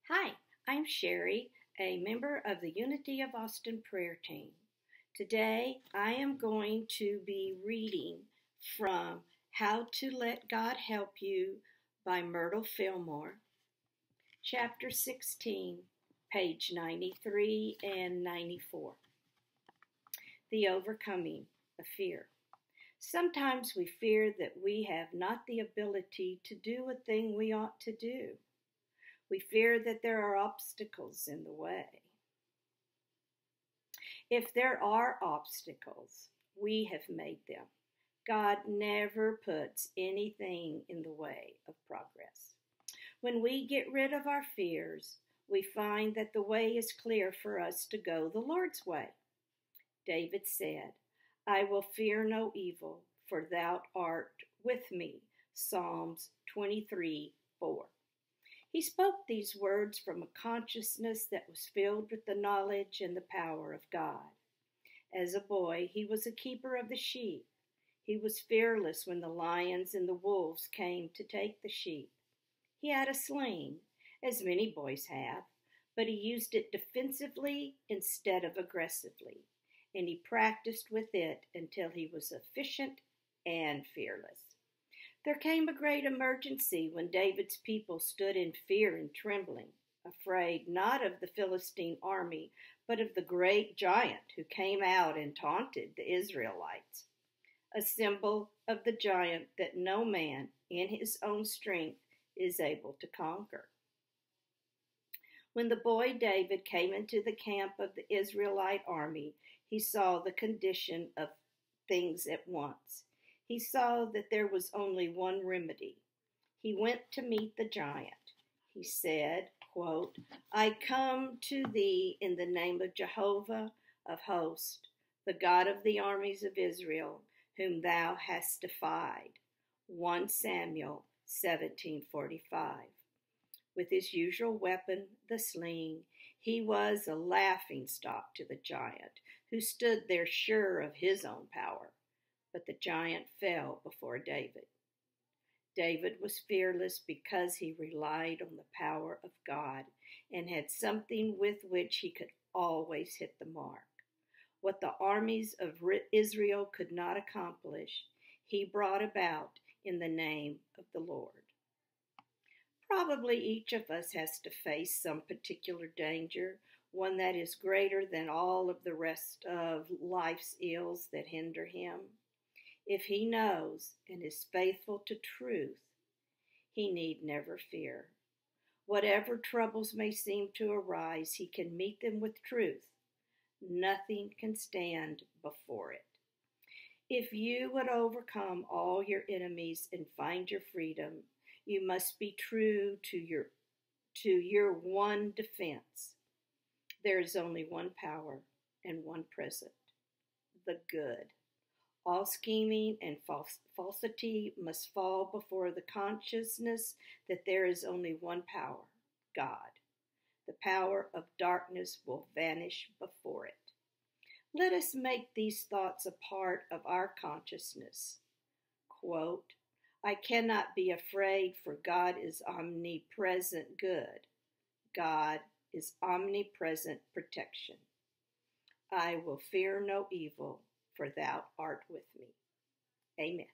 Hi, I'm Sherry, a member of the Unity of Austin prayer team. Today I am going to be reading from How to Let God Help You by Myrtle Fillmore, Chapter 16, page 93 and 94. The Overcoming of Fear. Sometimes we fear that we have not the ability to do a thing we ought to do. We fear that there are obstacles in the way. If there are obstacles, we have made them. God never puts anything in the way of progress. When we get rid of our fears, we find that the way is clear for us to go the Lord's way. David said, I will fear no evil, for thou art with me. Psalms 23:4. He spoke these words from a consciousness that was filled with the knowledge and the power of God. As a boy, he was a keeper of the sheep. He was fearless when the lions and the wolves came to take the sheep. He had a sling, as many boys have, but he used it defensively instead of aggressively, and he practiced with it until he was efficient and fearless. There came a great emergency when David's people stood in fear and trembling, afraid not of the Philistine army, but of the great giant who came out and taunted the Israelites, a symbol of the giant that no man in his own strength is able to conquer. When the boy David came into the camp of the Israelite army, he saw the condition of things at once. He saw that there was only one remedy. He went to meet the giant. He said, quote, I come to thee in the name of Jehovah of hosts, the God of the armies of Israel, whom thou hast defied. 1 Samuel 17:45. With his usual weapon, the sling, he was a laughingstock to the giant, who stood there sure of his own power. But the giant fell before David. David was fearless because he relied on the power of God and had something with which he could always hit the mark. What the armies of Israel could not accomplish, he brought about in the name of the Lord. Probably each of us has to face some particular danger, one that is greater than all of the rest of life's ills that hinder him. If he knows and is faithful to truth, he need never fear. Whatever troubles may seem to arise, he can meet them with truth. Nothing can stand before it. If you would overcome all your enemies and find your freedom, you must be true to your one defense. There is only one power and one present, the good. All scheming and falsity must fall before the consciousness that there is only one power, God. The power of darkness will vanish before it. Let us make these thoughts a part of our consciousness. Quote, I cannot be afraid, for God is omnipresent good. God is omnipresent protection. I will fear no evil, for thou art with me. Amen.